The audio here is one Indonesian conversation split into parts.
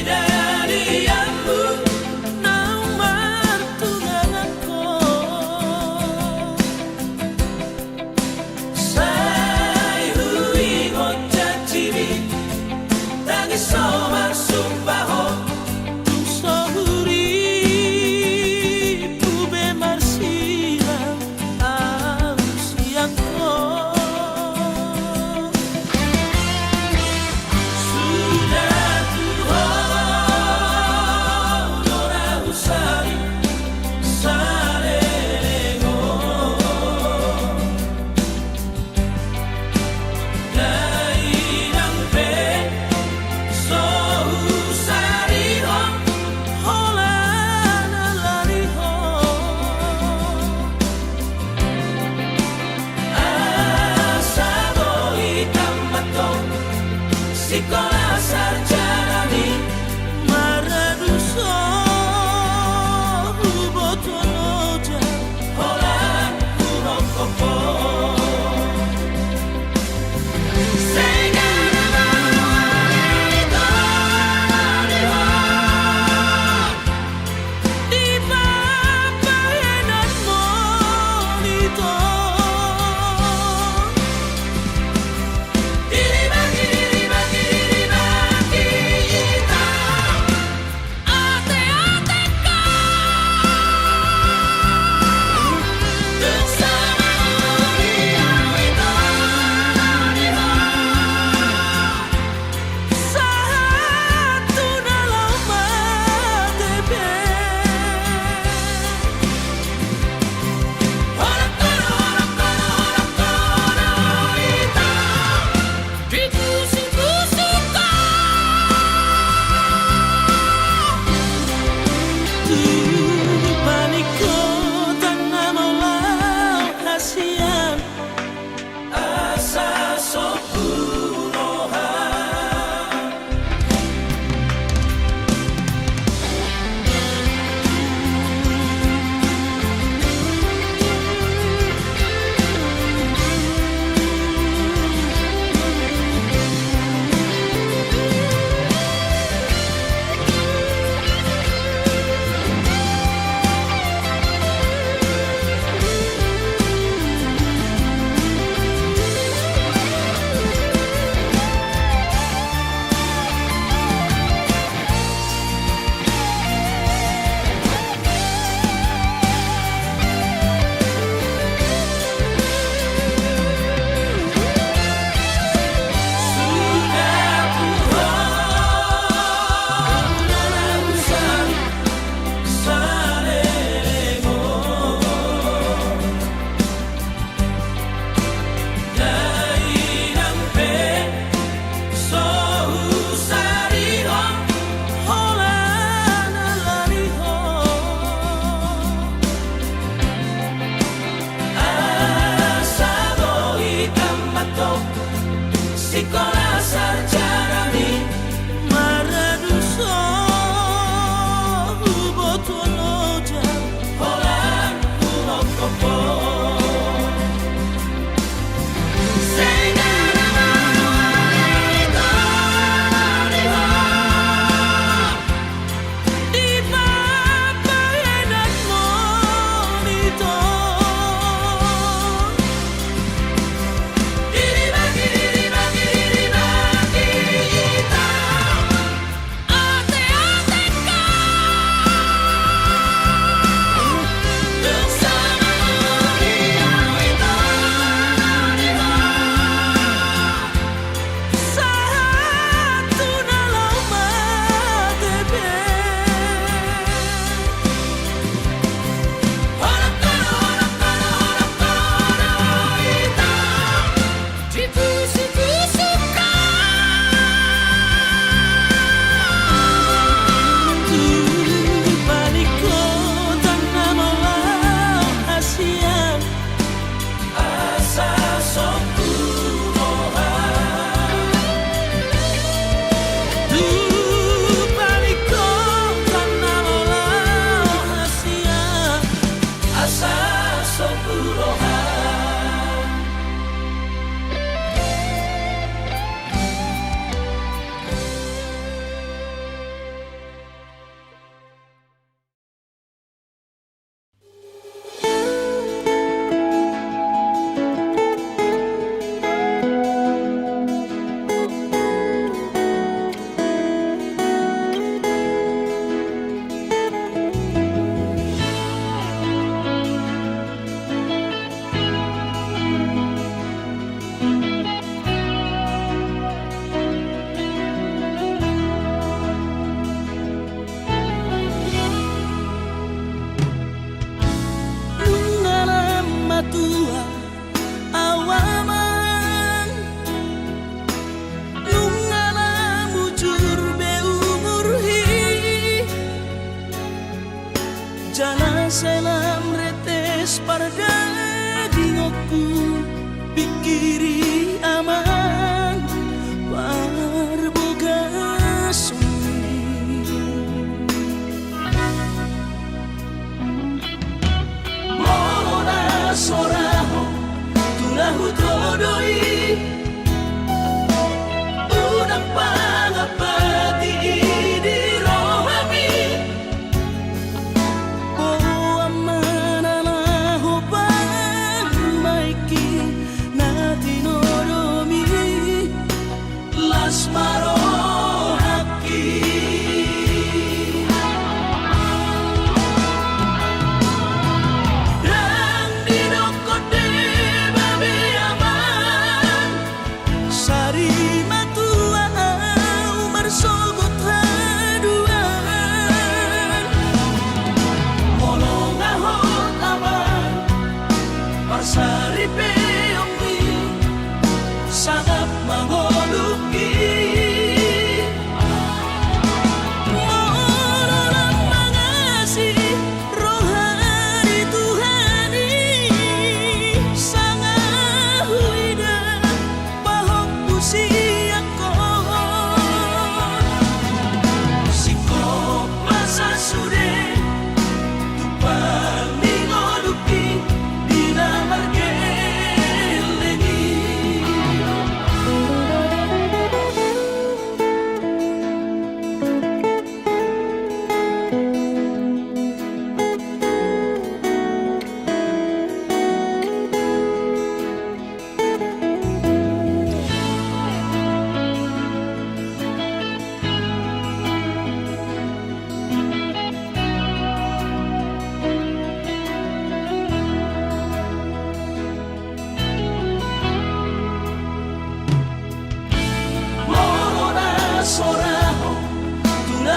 dari aku nomor Tuhan aku sai hui bocah cilik tangis somar sumpah ho tung sohuri pube marsila ausiako sudah Tuhan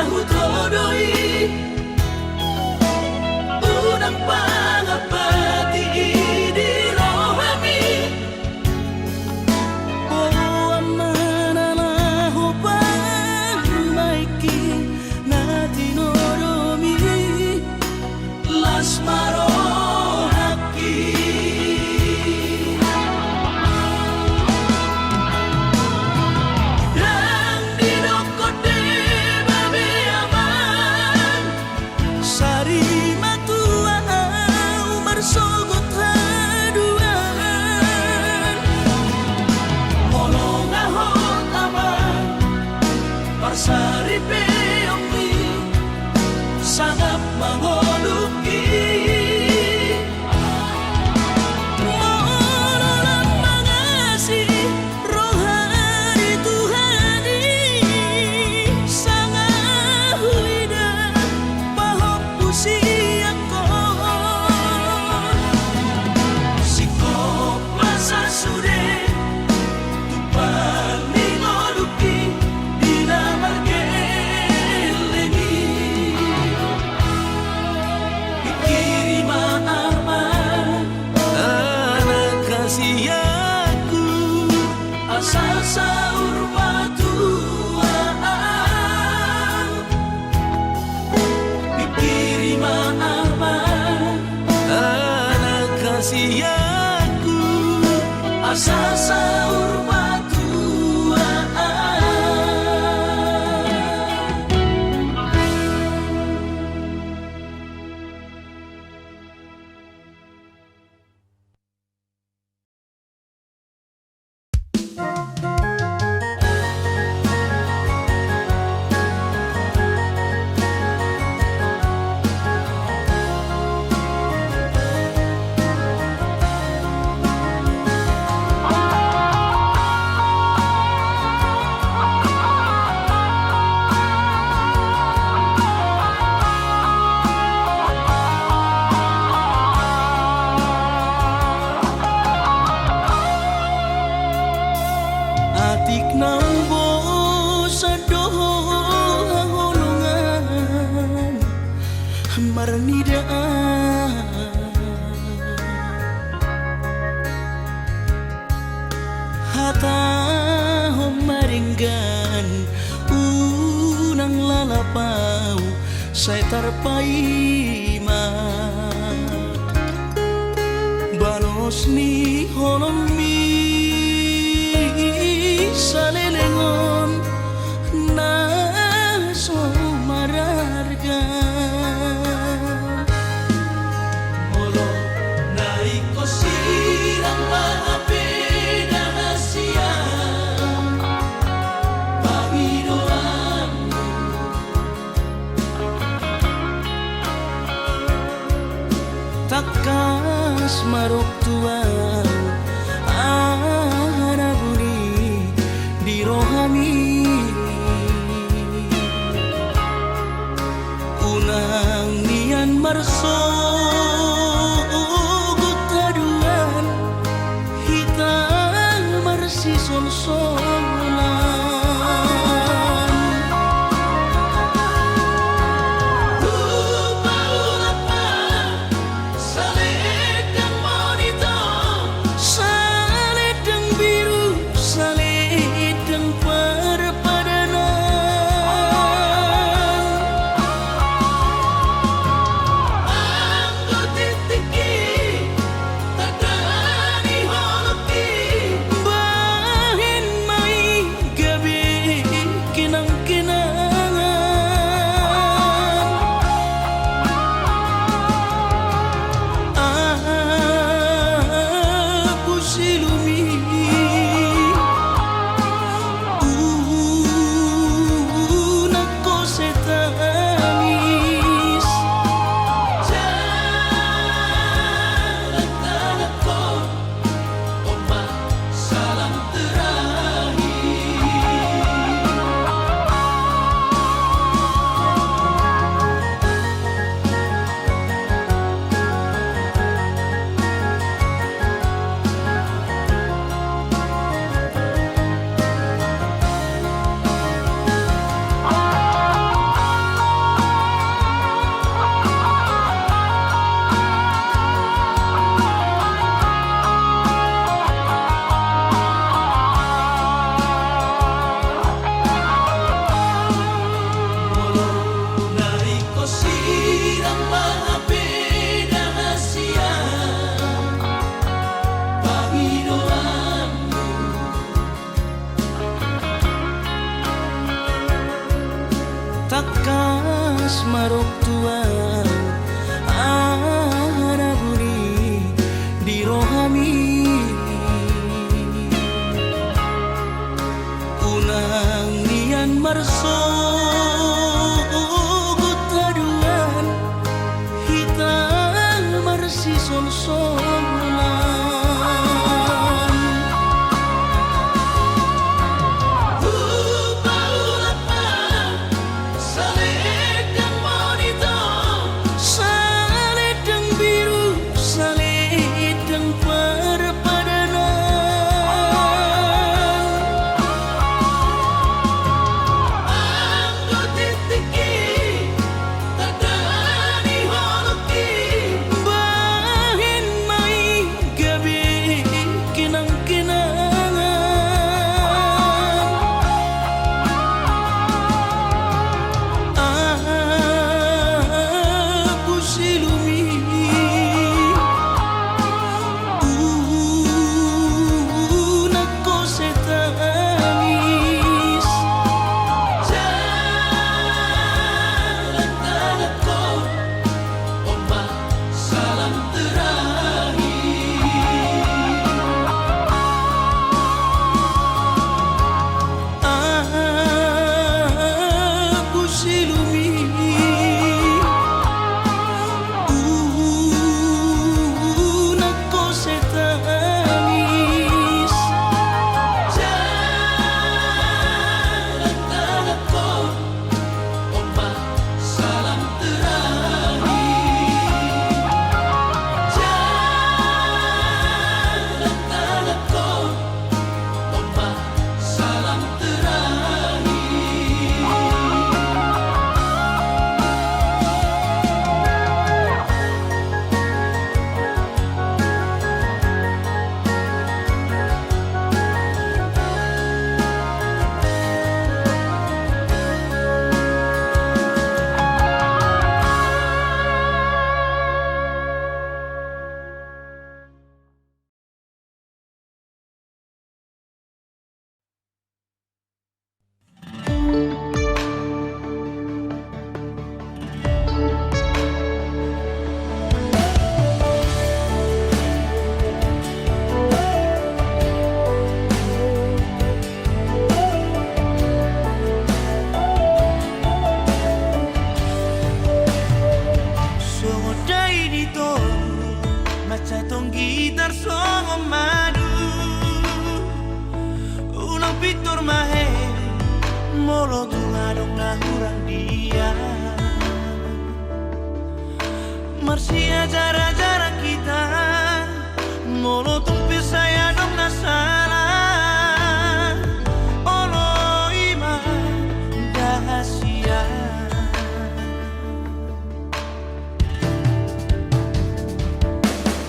hutodoi unang pangapati di rohami Oh amananaho pagmaiki na tinoromi las marohaki yang dinokode babe aman sari matua umar sogot haduan molong ahot aman parsari peomi sangap mangoluki Mololang mangasi rohani Tuhani sangahuida pahop usiakon sikop masa sude tupan mingoluki dinamargeleni pikirima aman anak kasihku asal saur batuaan pikirima aman anak kasihku asal saur batuaan atik nambo sa doho hangolongan marnidaan hata maringgan unang lalapau saya tarpaima balos ni holomi salelengon na somararga Molo naik ko sirang mga pinahasiyan Panginoon takas maruktuan arabuni di rohami unang nian marso taduan hitang marsi solsolan saledeng biru saledeng perpadanan takas marok tuan arabuni di rohami unang nian marso taduan hitam marsi sol-solan saledang biru saledang perpadanan Anggo titiki tadani holoki bahin mai gabi kinang-kinangan aku silumi nako setanis Jalan tanahku ombak salam aku silumi nako setanis Jalan tanahku ombak salam Jalan tanahku ombak salam songo dai dito maca tong gitar songo madu ulang pitur mahe molo tungadong nahurang dia marsia jara-jara kita molo tumpi saya dong nasalah olo ima dahasia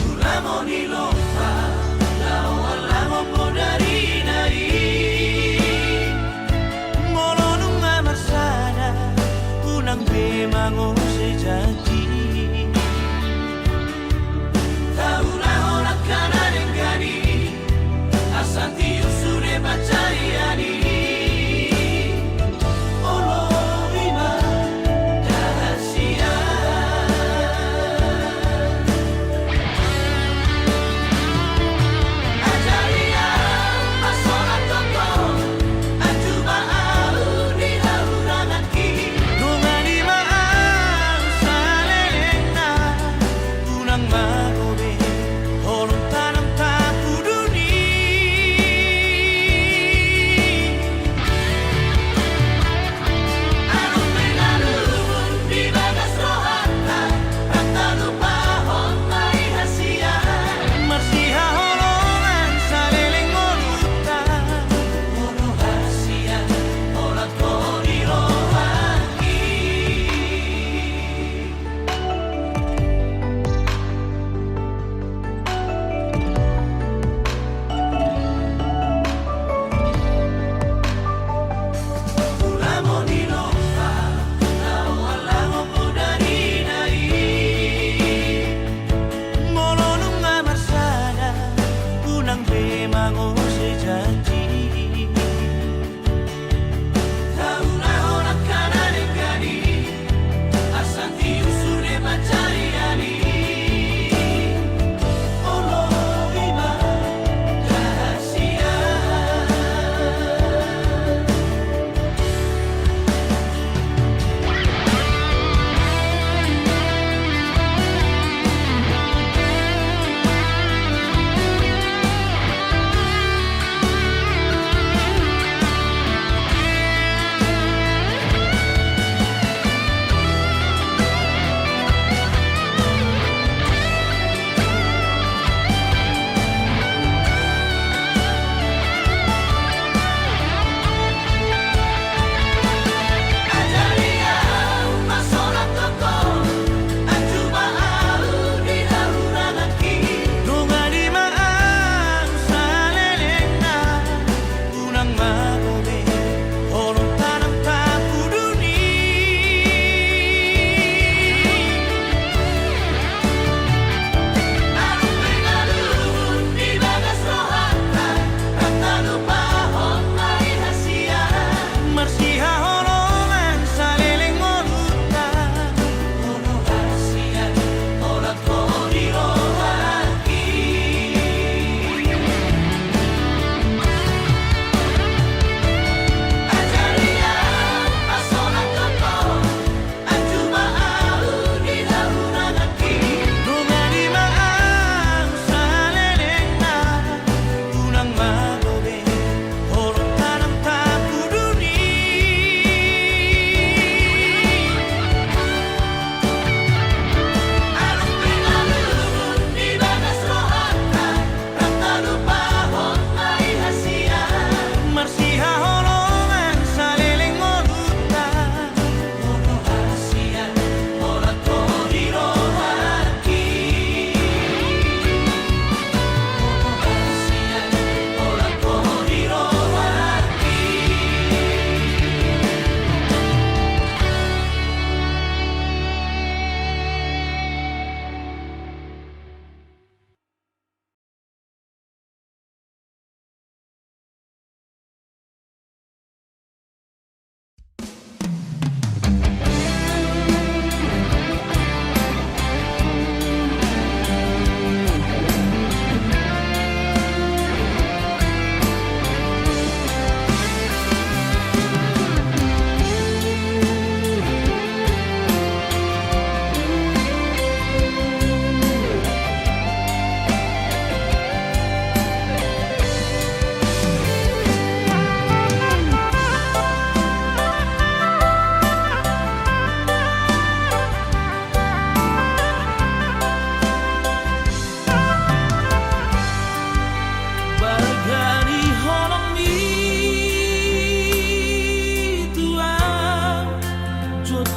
Tulamoni lompa lao alamo podari nai molo nunga marsada unang bemango sejati Tauna onak kana dengani asanti usure bacariani Olo ima dahasia Ajaria pasona toko Anjuba au di haurangan ki Bunga di maang sale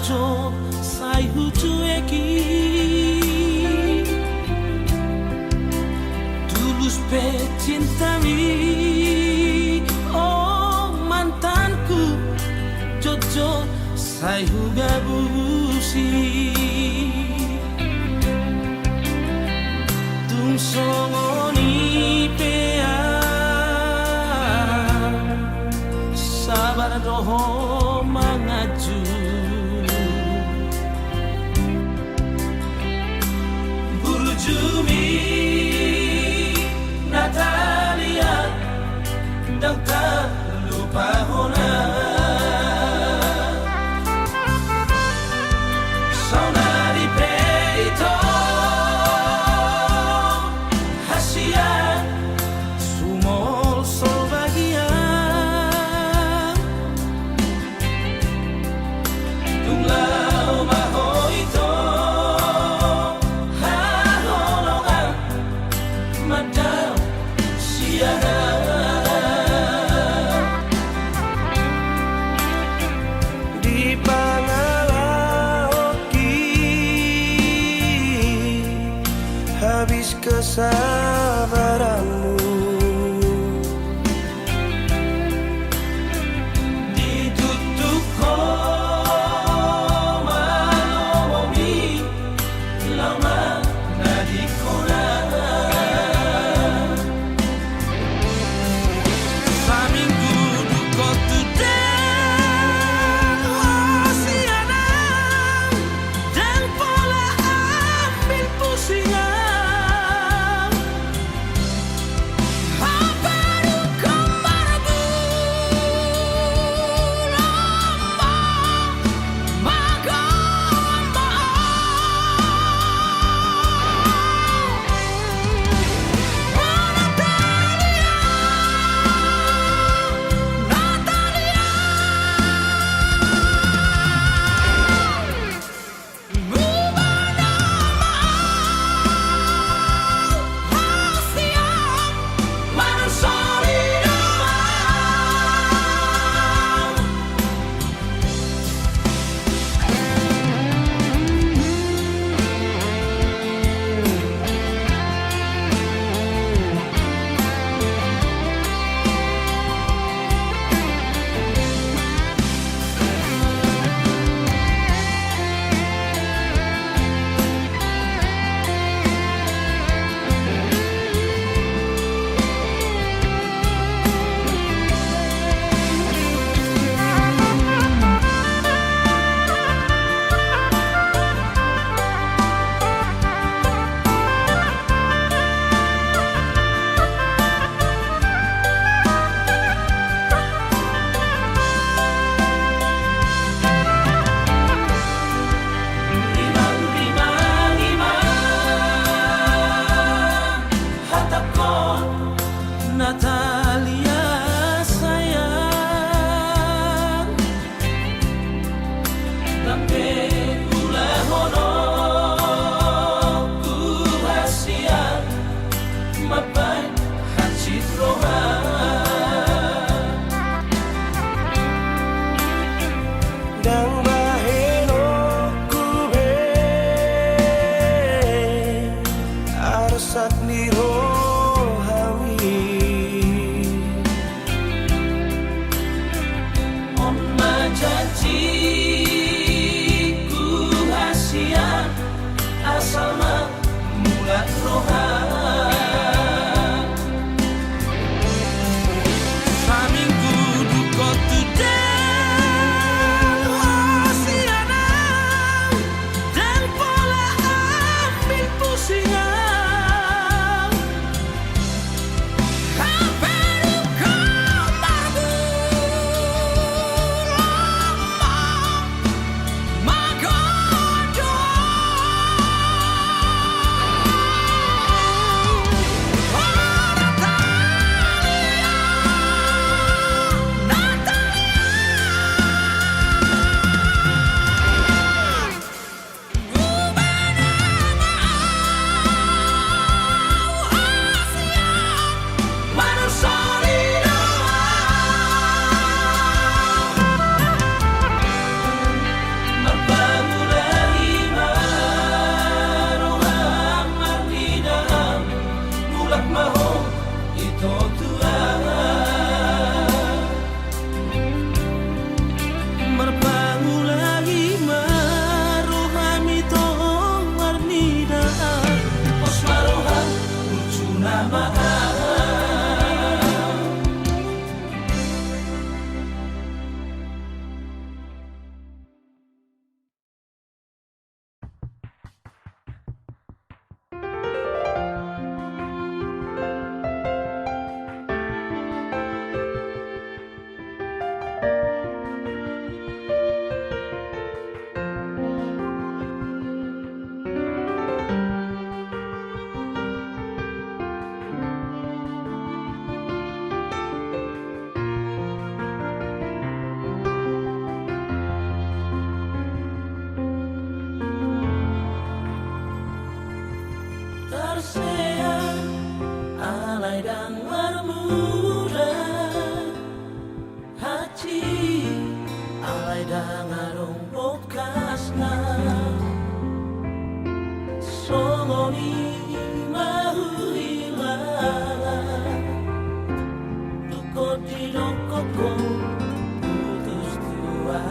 jo sai huju eki tulus pe cintami. Oh mantanku jojo sai huga busi tung songoni pea sabar doho mangaju Burujumi Natalia dan tak lupa hona Saudari Peito Hasia Sumol sol bahagia Tunglau mahoito Haholongan Madam siana Di Pangalaoki habis kesabaranmu ditutup koma lomomi lama nadikona saminggu duko tudang hosiana dan pola ambil pusingan songoni mahulilala Duko di rokoko putus tua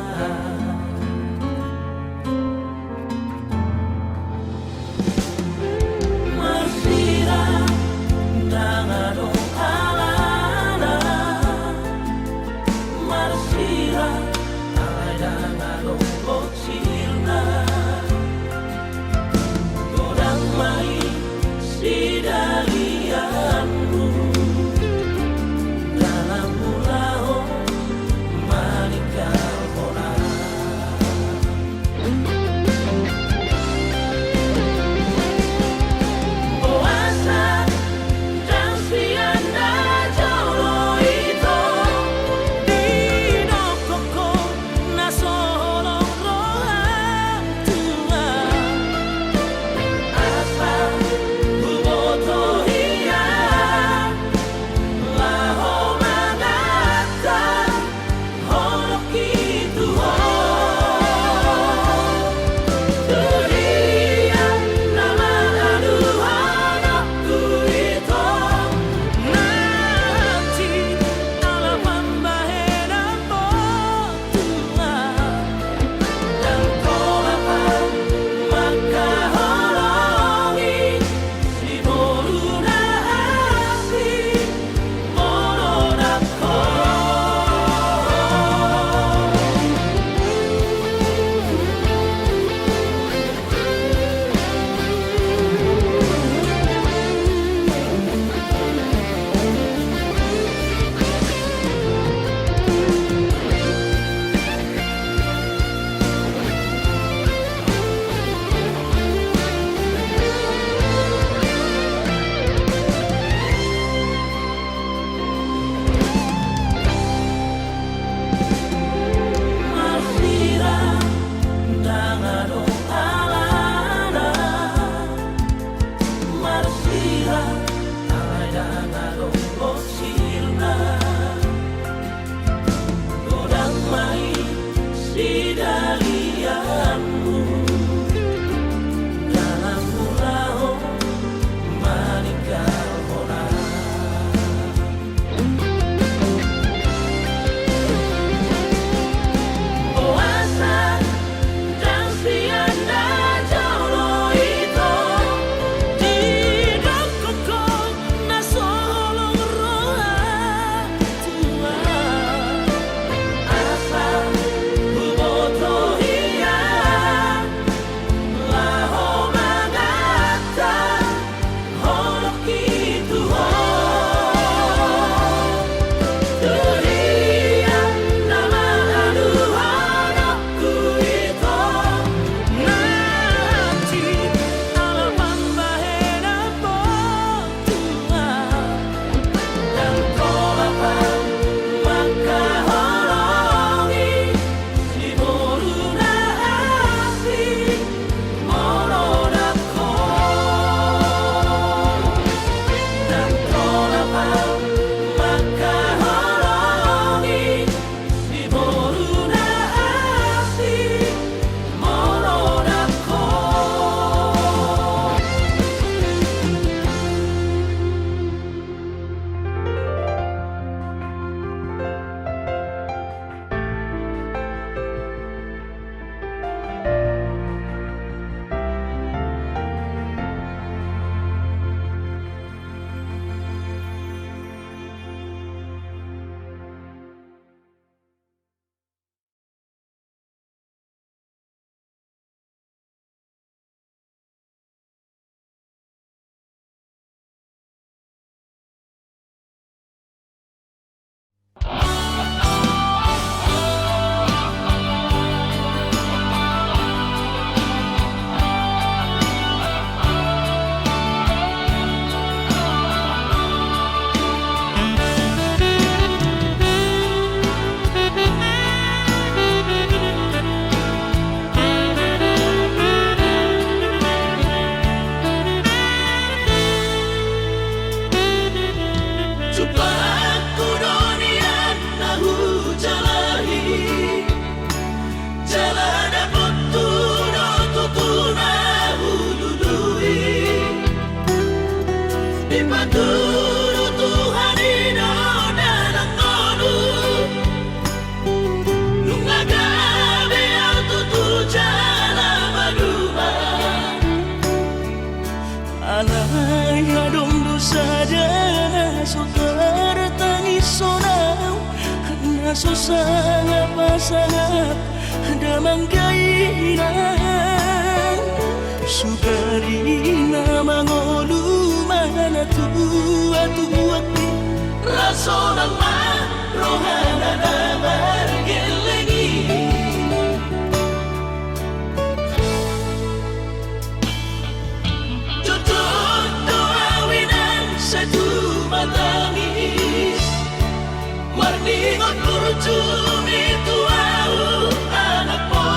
Marsira dangano alana Marsira alay dangano bocilna Godang mai sugari na mangoluma na tua-tua Raso ng marohana na margelengi Tutut doawinan sa tumatangis Marningot kurjumi tuau anak mo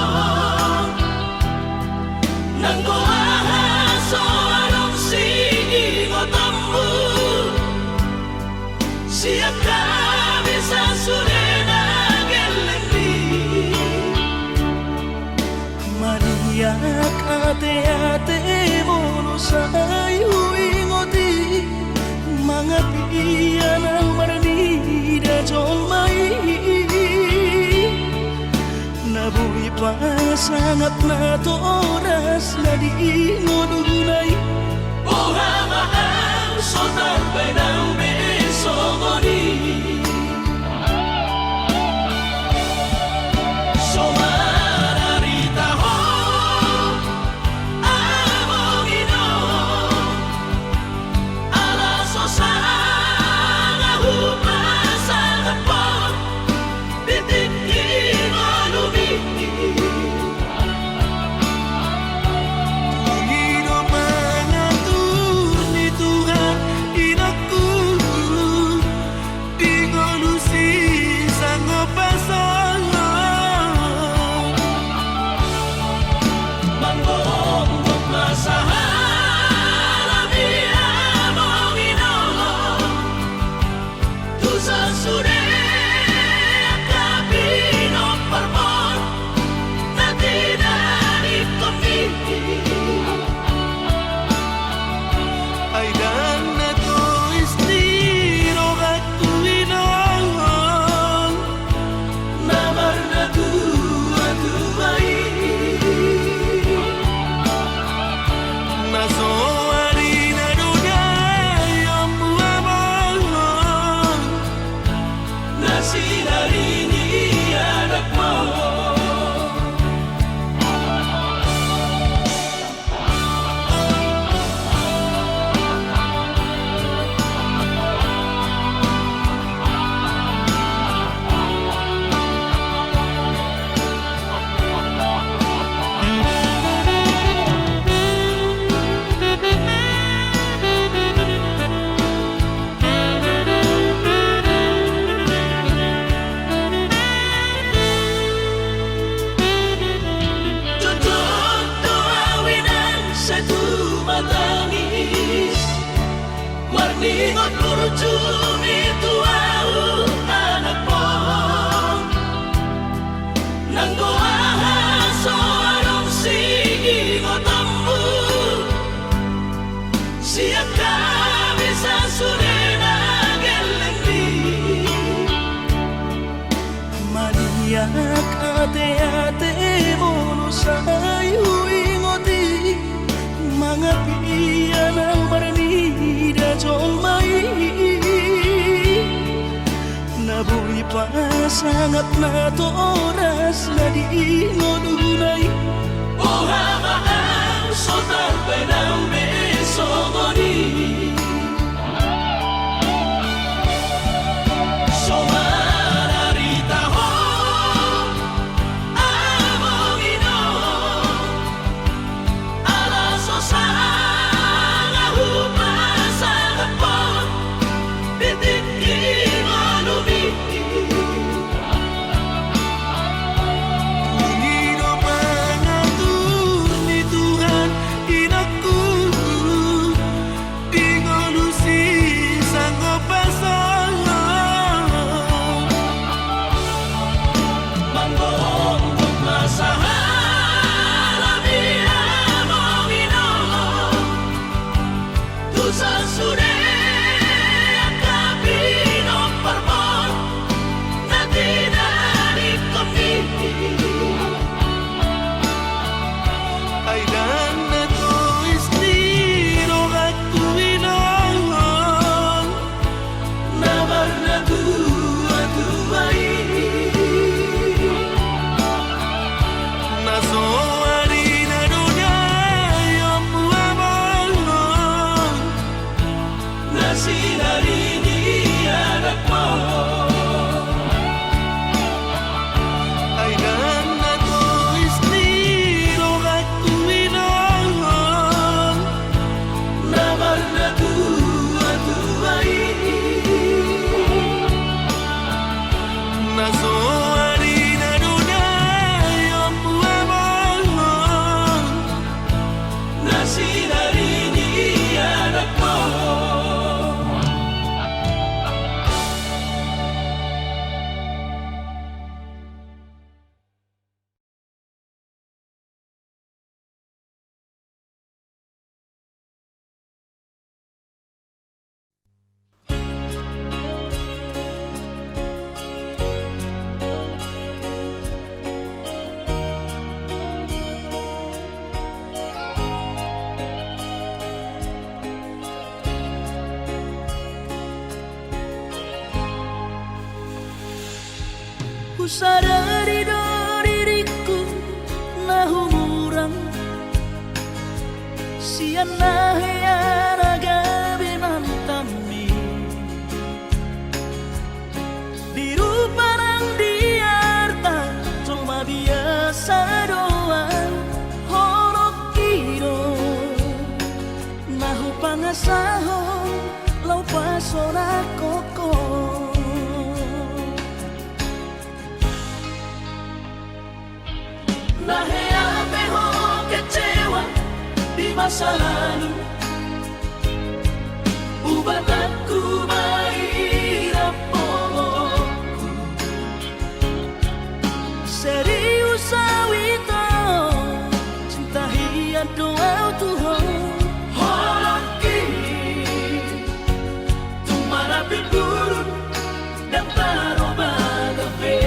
Nang goahaso anong singotamu Siap kami sa surena gelendi Maniak ate-ate mono sayu ingoti Mga piyan ang maranida jomai Nabuhi pa sangat na to oras na di ngodunay Buhamaan sotar ng besogoni Somararita ho Amongino Alaso sa humasan po Titikin o lumiti Pangino mangatur ni Tuhan inaku Di ngolusi sanggup pasangan Manggong masahala dia mongino Tu sa sude kapino parmon na tinari komiti Ay dan na to istiro aku inang namar na tua-tuai Naso harina duday ang buwabang na sinarini anak mo Tutut doawinan sa tumatangis Marningot kurjumi tuau anak mo Nang goahaso anong singotamu Siap kami sa surena gelendi Maniak ate-ate mono sayu ingoti Mga piyan ang maranida jomai Nabuhi pa sangat na to oras na di ngodunay Buhamaan sotar ng besogoni Somararita ho Amongino Alaso sa humasan po Titikin o lumiti Pangino mangatur ni Tuhan inaku sadari do diriku na humurang siyan na hiyara gabi mantami biru parang diarta cuma biasa doang holok kiro nahu pangasahon lau pasora koko Nahea ho kecewa di masa lalu Ubat aku mahirap momokku Serius awito cinta hiat doa Tuhan Holoki tumarapi buruk dan taroba gabe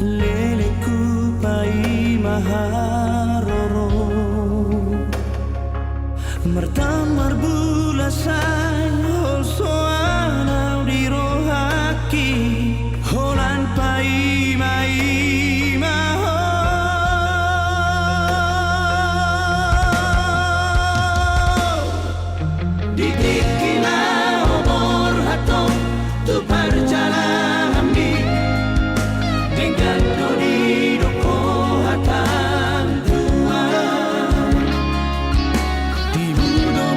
leleku pai maharoro mertamar bulasan hol soanau di rohaki holan pai mai maho dikikina obor hatong tu perjalanan di dengan doni doko hatan tua di mudo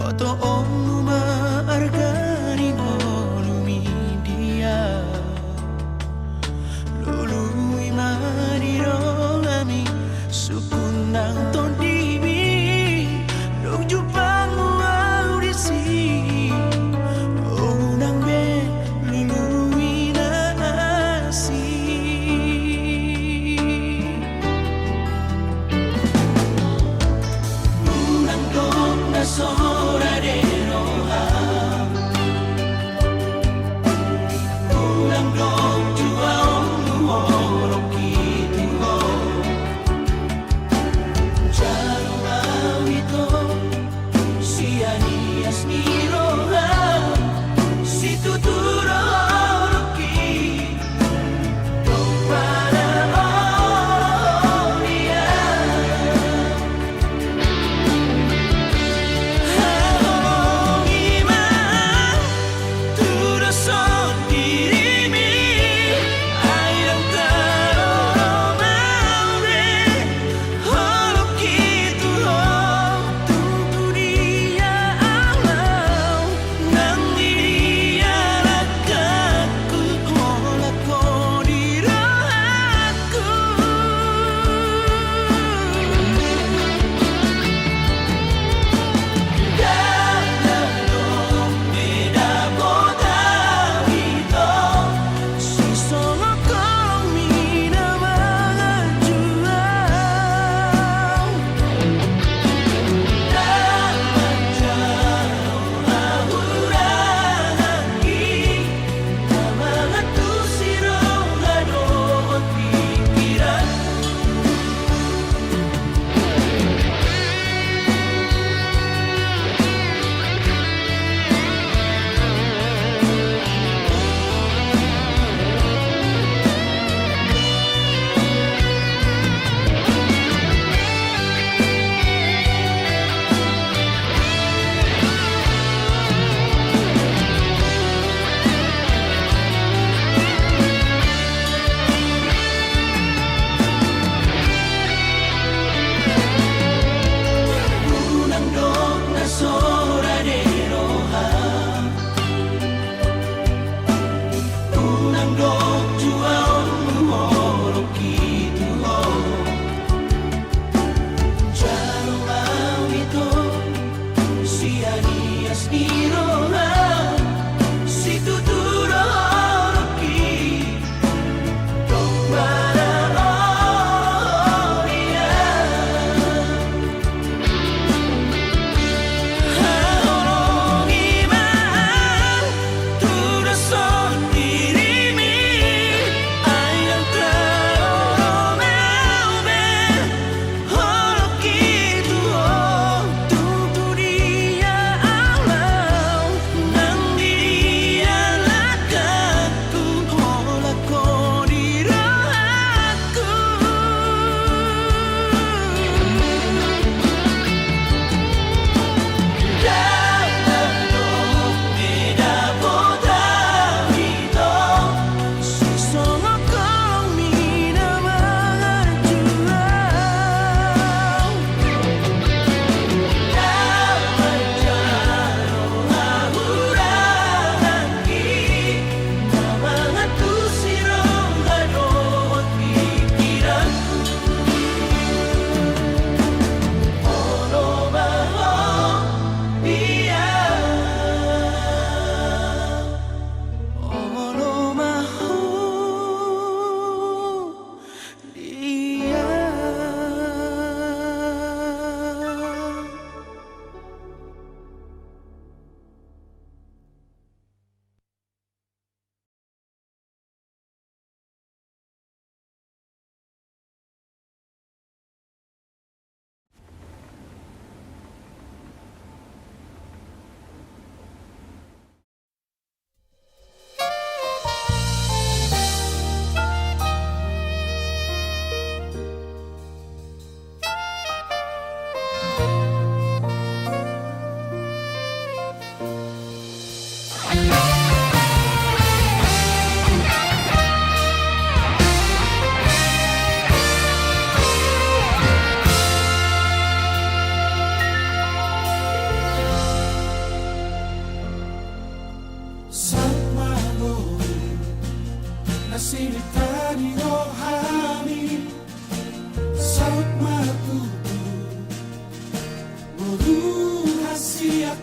Totoo maargani golumi dia Lului marirolami Sukunang tondimi Dog jupang audisi Unang be lului nasi Unang dog na sora de roha Unang dog jua olu kitu ho Jaro awito sianias ni roha Si tuturo oluki Dog para oria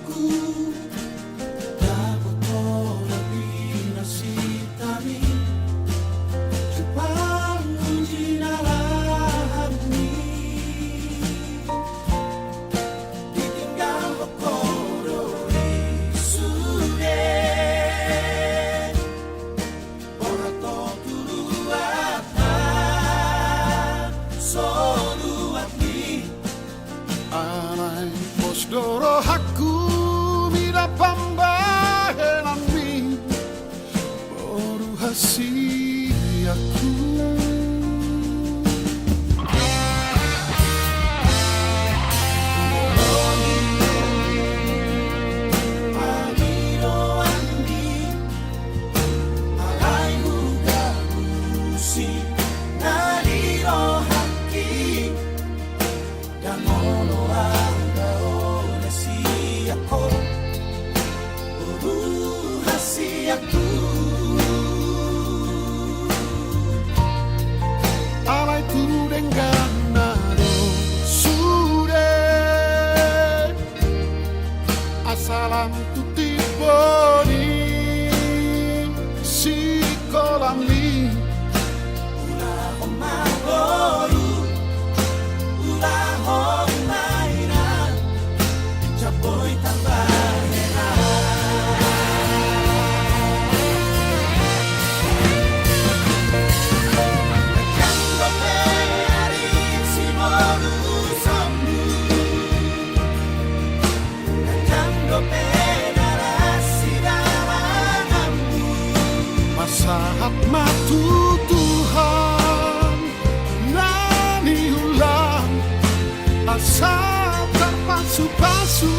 aku dapat lebih nasitami Jepang jinalahan ni ditinggal bekodori sude orang to tuluatan soluat ni Anay posdoro haku mira pambahenan mi Boru hasiaku Amiro andi alai huga busi nariro haki dan mono anda onesi ako hasi aku Alay turu denganado sude Asalam tuti boni si kolam ni ulah magoru ulah mainan capoy tambahena Kando peari si moru sambu Kando penarasi dalanambu Masahat matu Tuhan nani ulang asal terpasu-pasu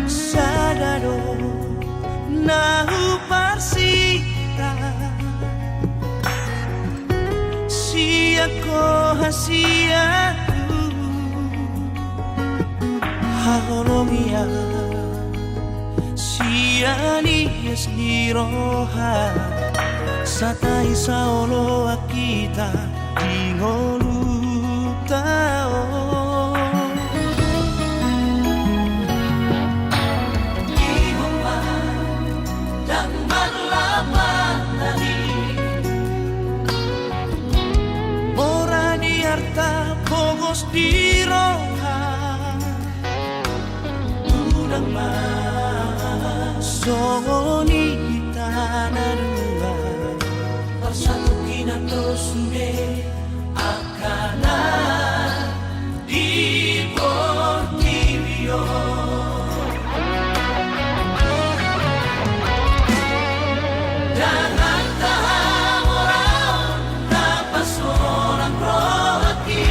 Sadado nahu parsita siako hasiaku hahoromia siani esliroha satai saolo akita dingolutao pogos di roha unang masoni tanarua bersatu kinato sude akana di Portivio jangan tahan orang dapat seorang rohaki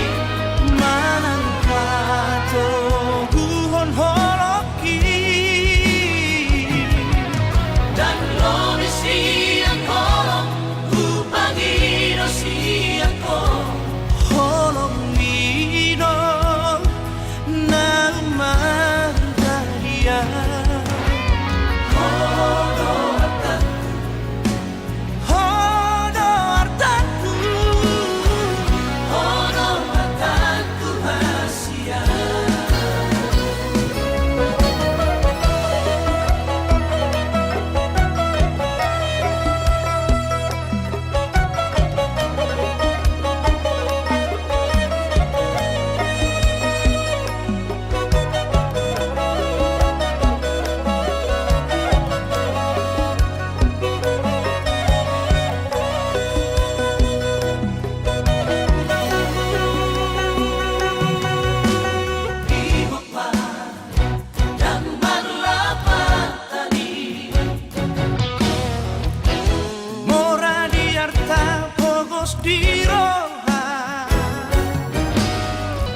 di roha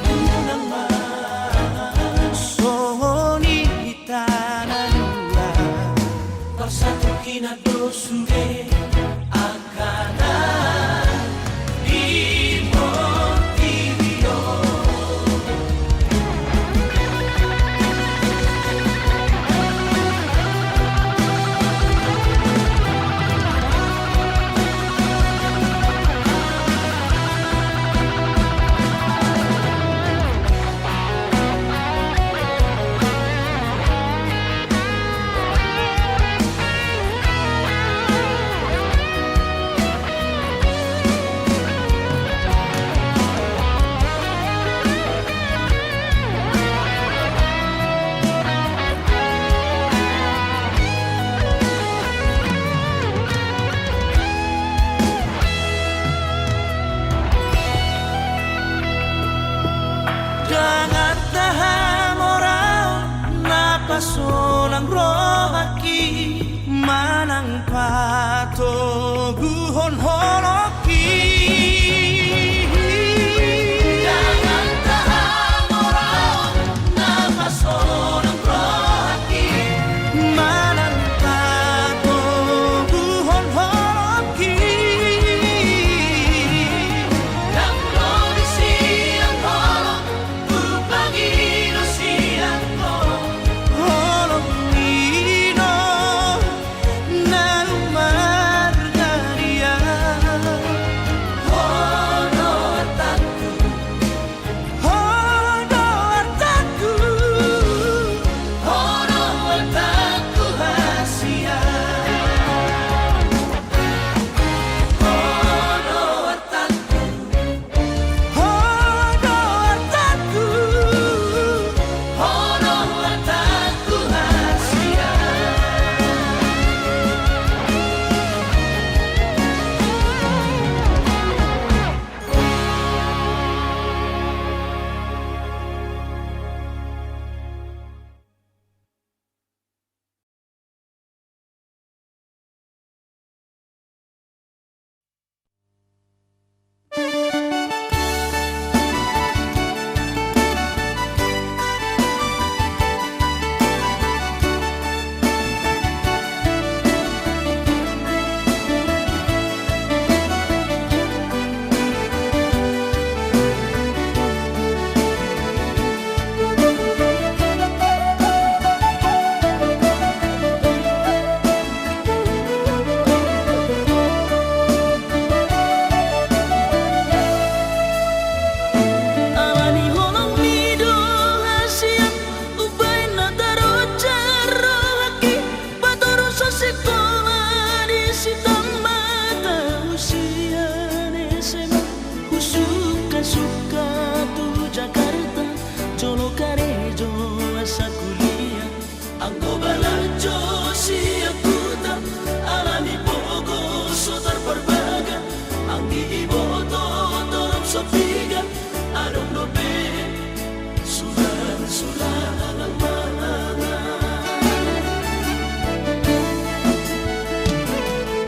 unang masoni tanarua bersatu kinato sude akana di Portivio jangan tahan orang napasolang rohaki manang pato guhon holoki jangan tahan orang napasolang rohaki manang pato guhon holoki yang kondisi yang holong upagino siangko holong nino na lumargaria Angko balajo siap kuta alami pogo sotar perbaga anggi iboto torop sopiga adong dope sudah alang mana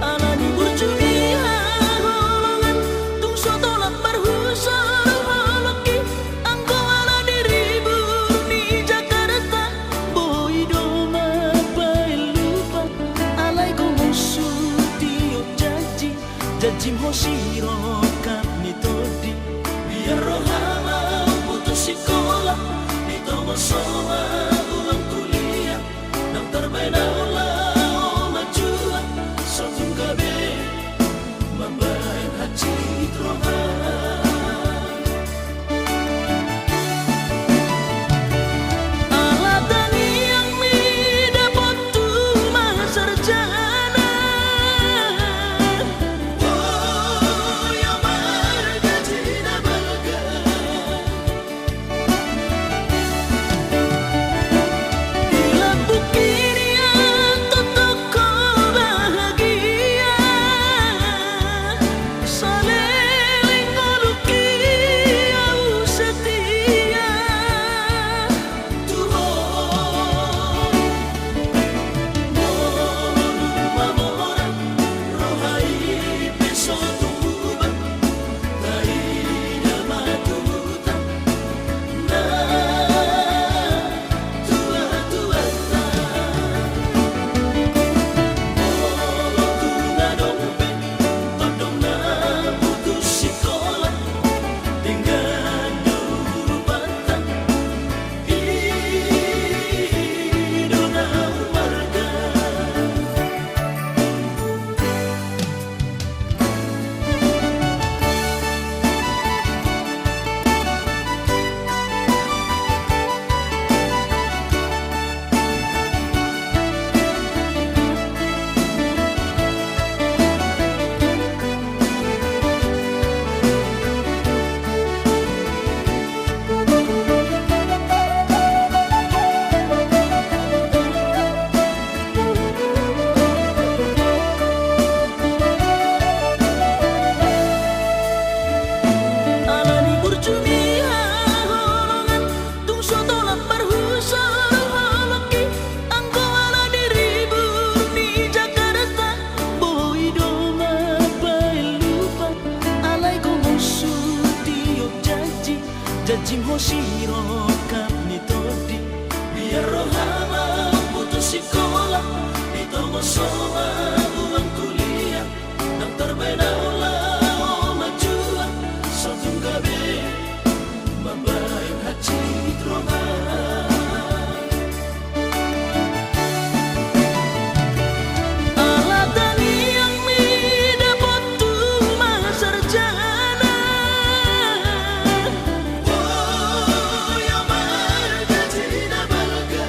alami burjunia holongan tung sotolat berhusar holoki angko ala diribu ni Jakarta boy doma lupa alai ko musuh tiok jajim hoshiro kami todi biar rohama putus sekolah itu masoma ulang kuliah nang terbena ulah majua satu gabe membayar haji troha alatani yang mi dapat tu sarjana oh ya marga tidak balga bila bukirian totoko bahagia saleleng ngoluki au setia Tuhan mamora rohai peso tuba dari matuta na tua tunga dompe todong na putus sekolah dengan dulu batang idona marga alani burjunia holongan tung sotolat berhusar holoki angko ala diribu ni Jakarta boy doma lupa alai ko musuh tiok jajim hoshiro kami todi biar rohama putus sekolah itu masoma ulang kuliah nang terbena ulah majua satu gabe membayar haji troha alatani yang mi dapat tu sarjana oh ya marga tidak balga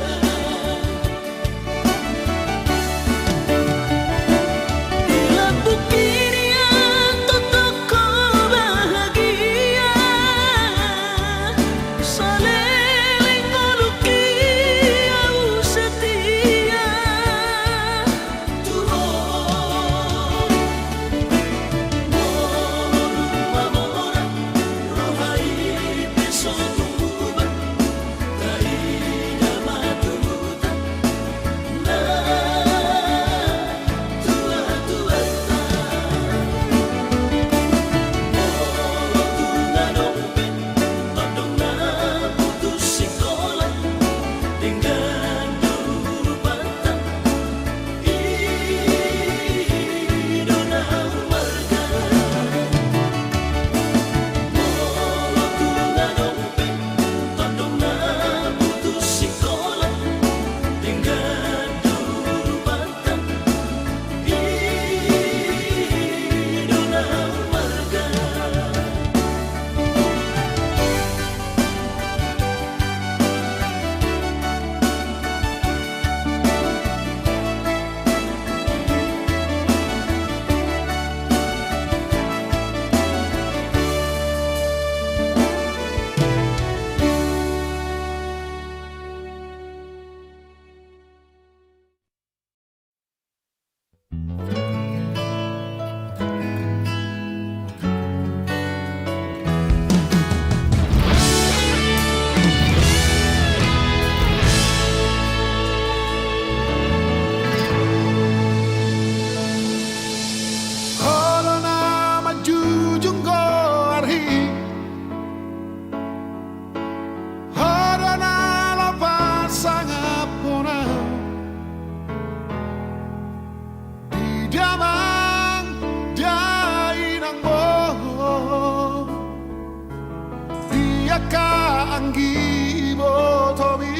gibotobi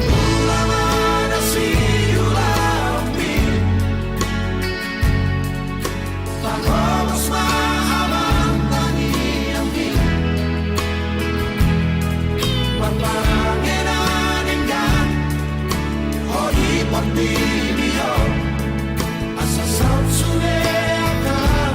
Ulamana siulampi Pagomos mahabang taniyampi Pagparanginan inggan Hodi pagbibiyo Asa sa sune akan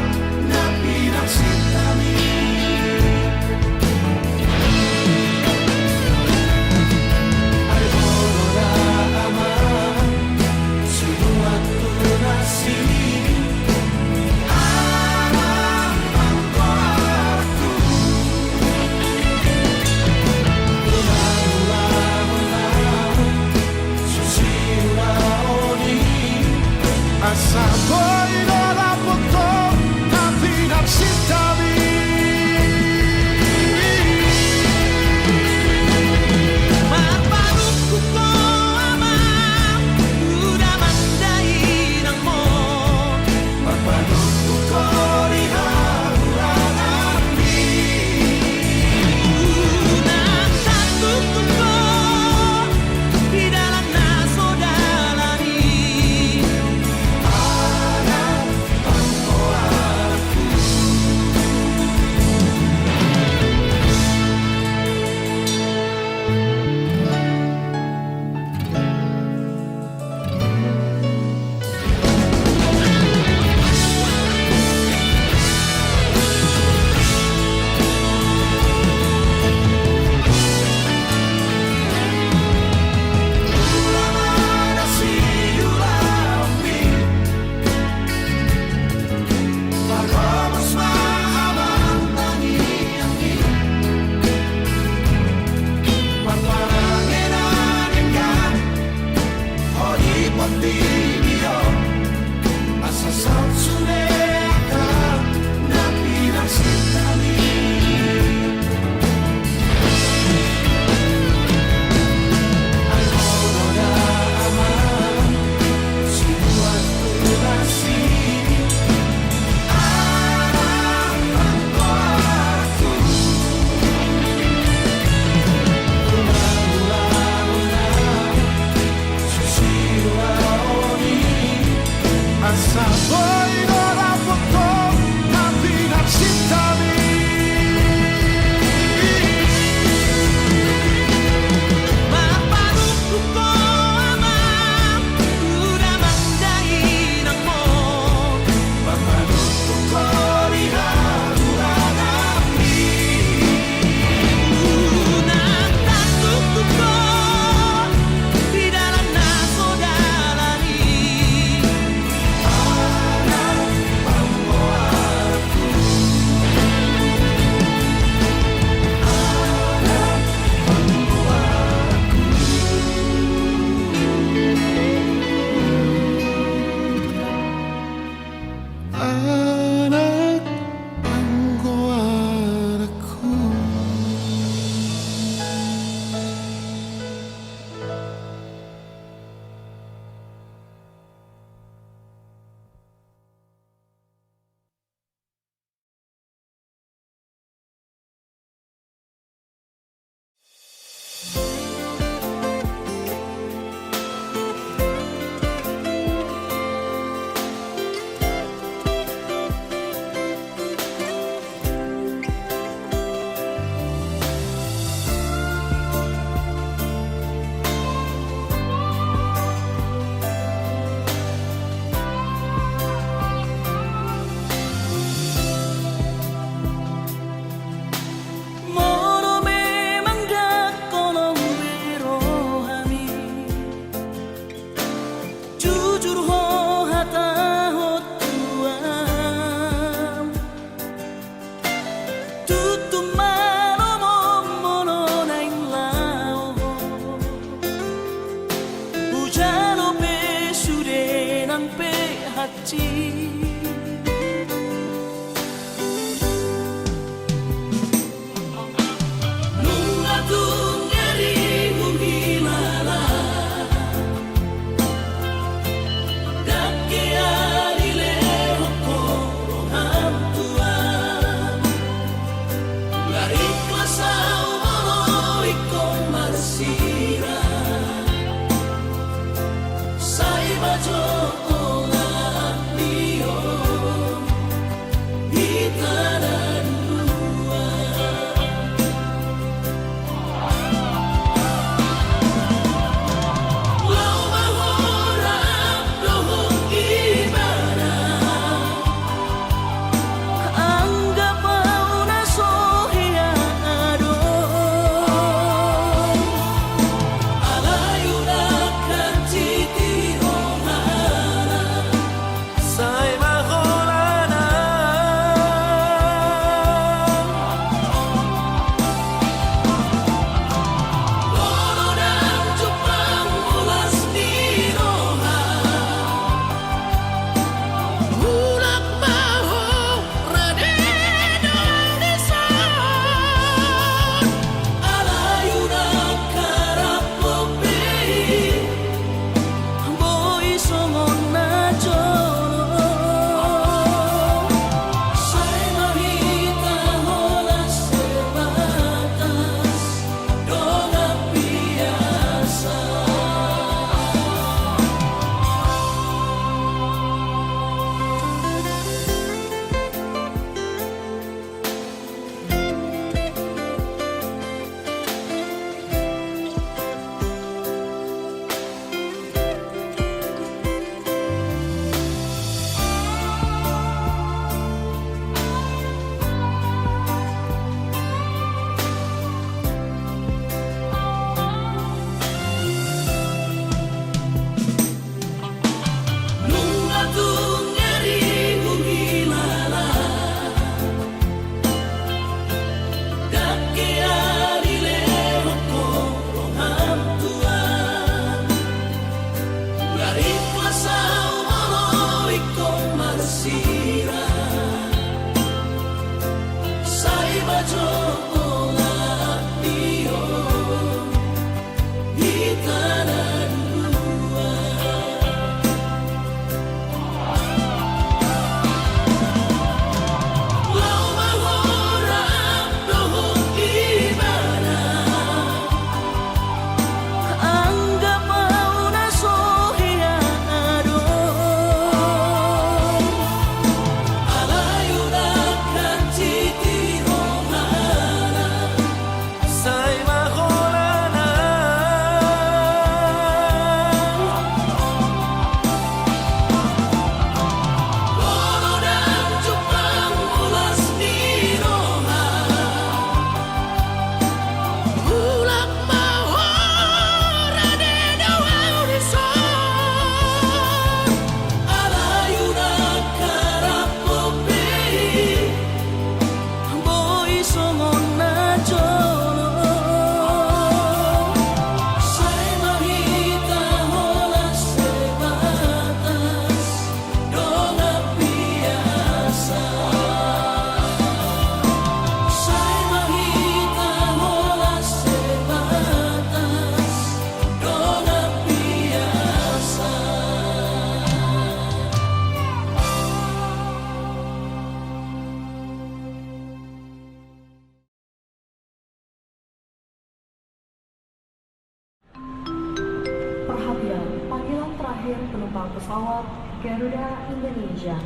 Perhatian, panggilan terakhir penumpang pesawat Garuda Indonesia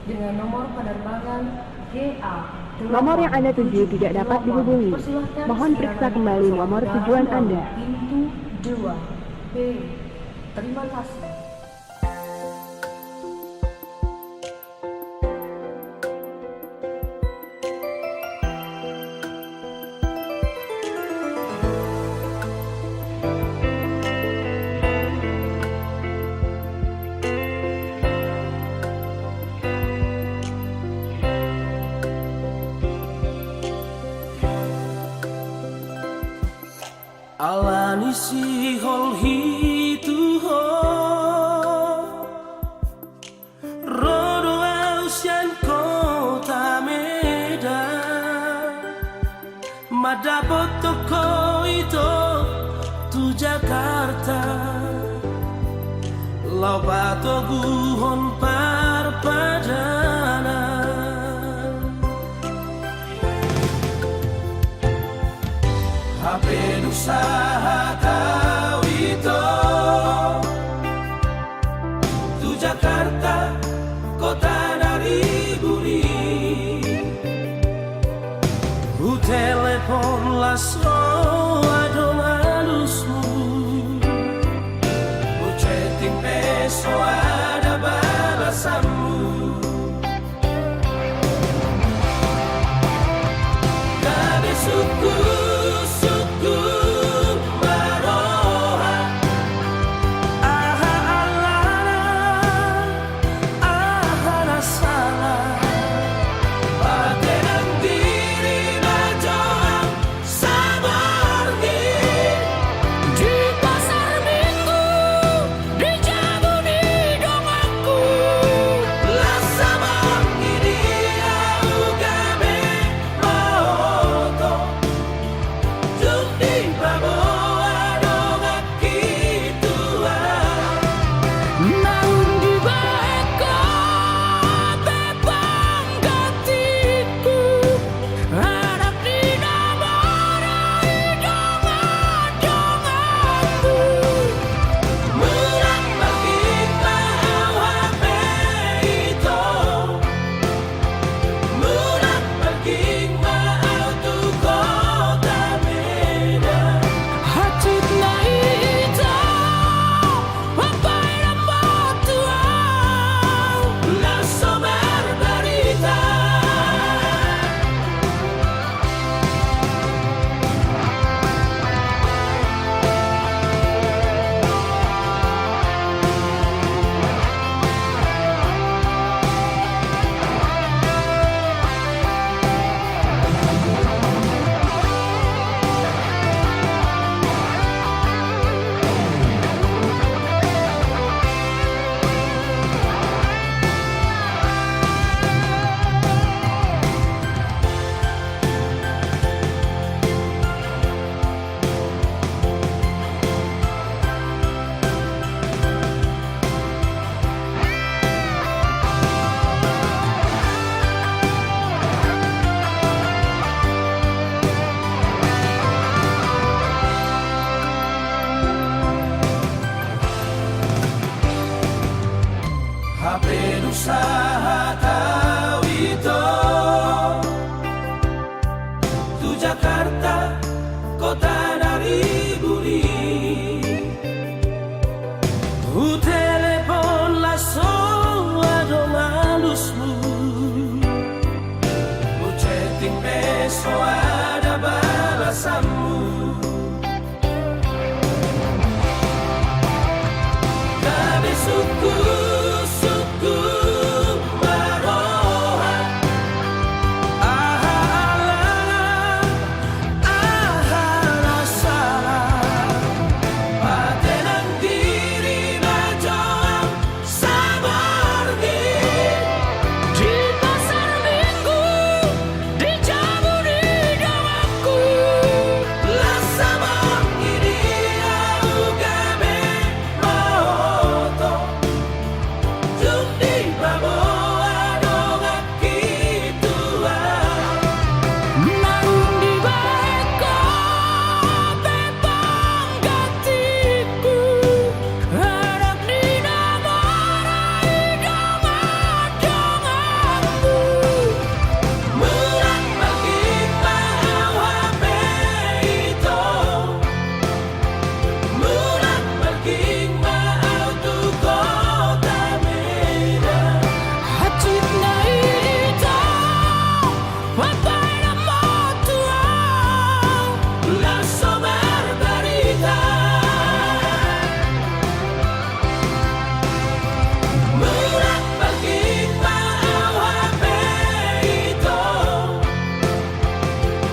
dengan nomor penerbangan GA. Nomor yang Anda tuju tidak dapat dihubungi. Mohon periksa kembali nomor tujuan Anda. Pintu 2B. Terima kasih. Alani si hol hitu ho Rodo ausian kota Medan Madapot toko itu tu Jakarta Lobato guhon parpadanan HP usaha kau itu Tu Jakarta kota dari buri Ku telepon lasro adon halusmu Ku chatting beso ada balasanmu Kade suku Sama penting besok ada balasanmu. Kami suku Maroha, ahala salah, patenang diri bajoang sabargi. Di pasar minggu, di jamu di dawaku, Lasama ini au gabe maoto, Jundi baboa dongak kitua. naung di beko, bebang gatiku, harap dinamarai dongak-dongakku. Murat bagi mau HP itu, murat bagi mau tu kota Medan. Hacit na ito, wapay na motuang. Lasso berberita, murat bagi mau HP itu,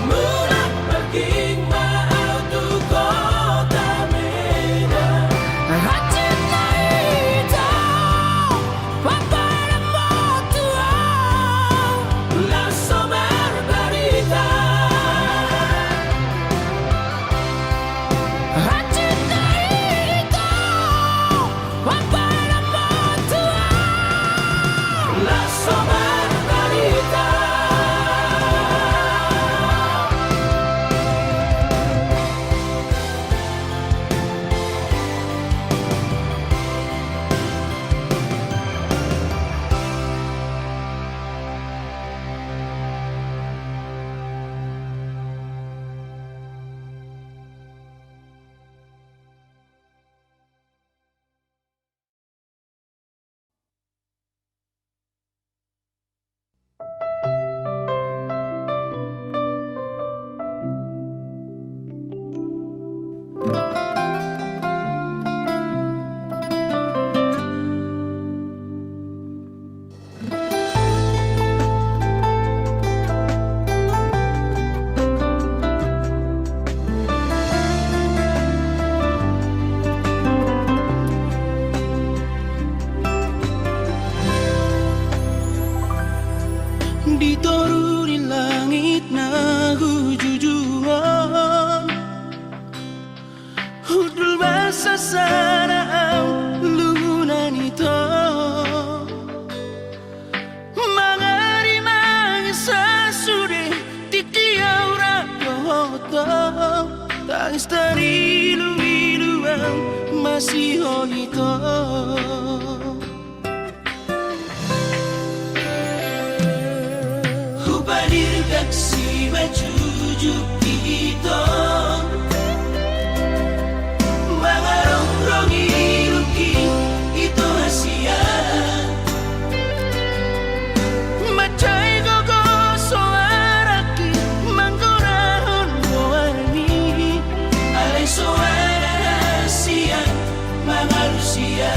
murat bagi mau tu kota Medan. Hacit na ito, wapay na motuang. Lasso berberita, Hacit na ito, wapay na motuang. lasso berberita. Diturunin langit na hujujuan, hudul basa sana ang lumunan ito. Mangari mangisa suri titiyaw rakoto, tangis dari ilu-iluan masih ito. Hadir gaksi bajujuk itu, mengarong-rongi luki itu hasia. Macai gogo soaraki mangkurahon warni, Alay suara hasia, mengalusia.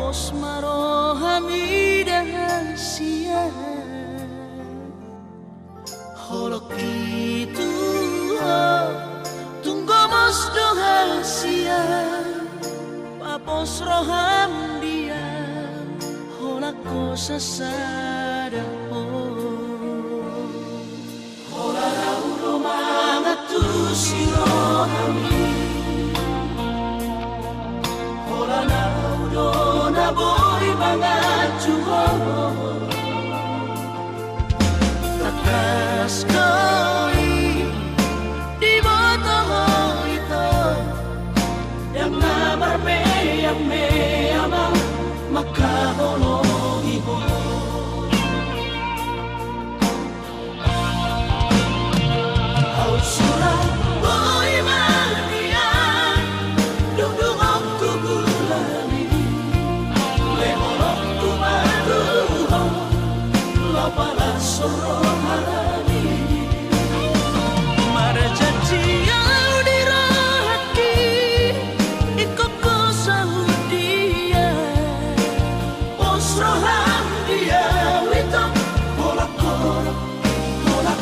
pos marohami dahasia holok itu tunggu mos dohasia papos roham dia holak ko sasada hola udo mangatu sirohami hola na udo na boy mangatu takas koi di botol itu yang nabar yang meyama makaholong ibo au surat boy mania dudung aku gulani leholong tu maduho lo pala sorohani marajati au dirahaki ikoko saudia posroham dia witam hola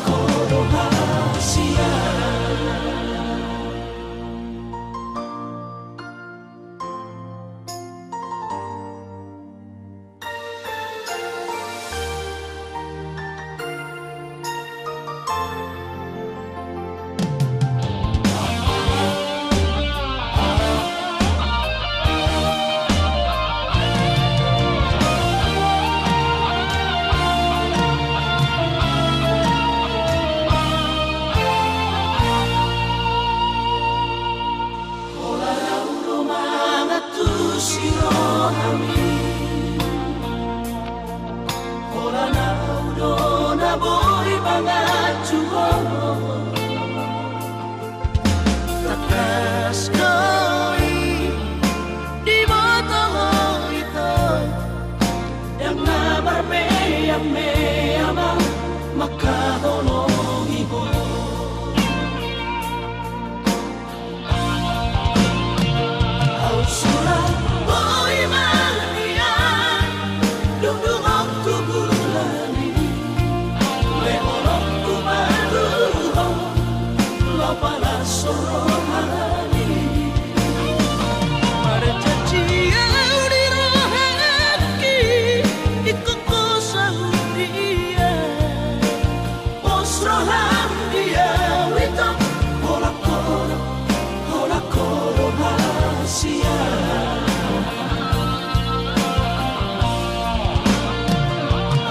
koro hasia takas koi di botol itu yang nabar yang meyama makaholong ibo au surat boy mania dudung aku gulani leholong ku maduho lo pala sorohani marajati au dirahaki ikoko saudia posroham dia witam hola koro hasia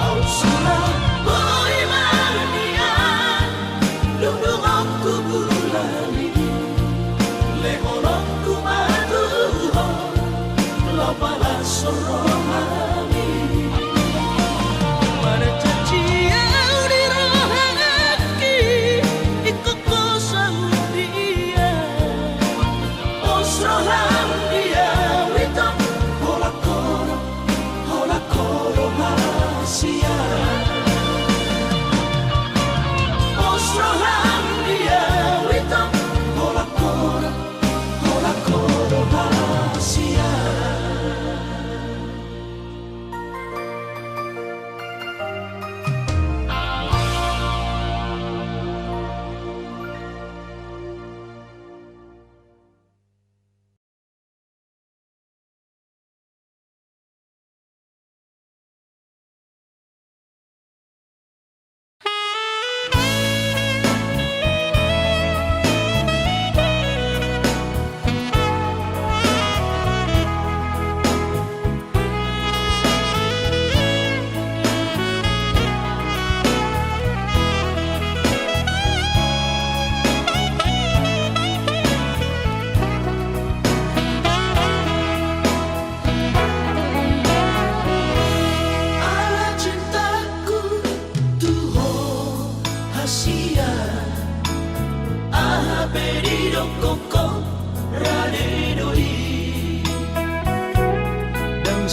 au surat boy mania dudung aku gulani leholong ku maduho lo pala sorohani marajati au dirahaki ikoko saudia posroham dia witam hola koro hasia posroham dia witam hola koro hasia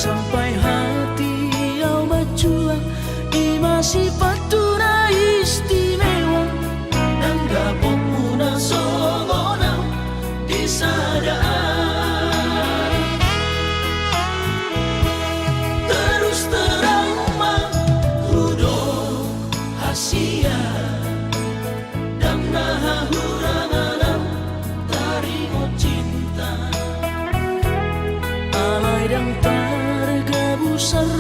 sampai hati yang berjuang sifat tuna istimewa dan gabung muna songonang disadaan seru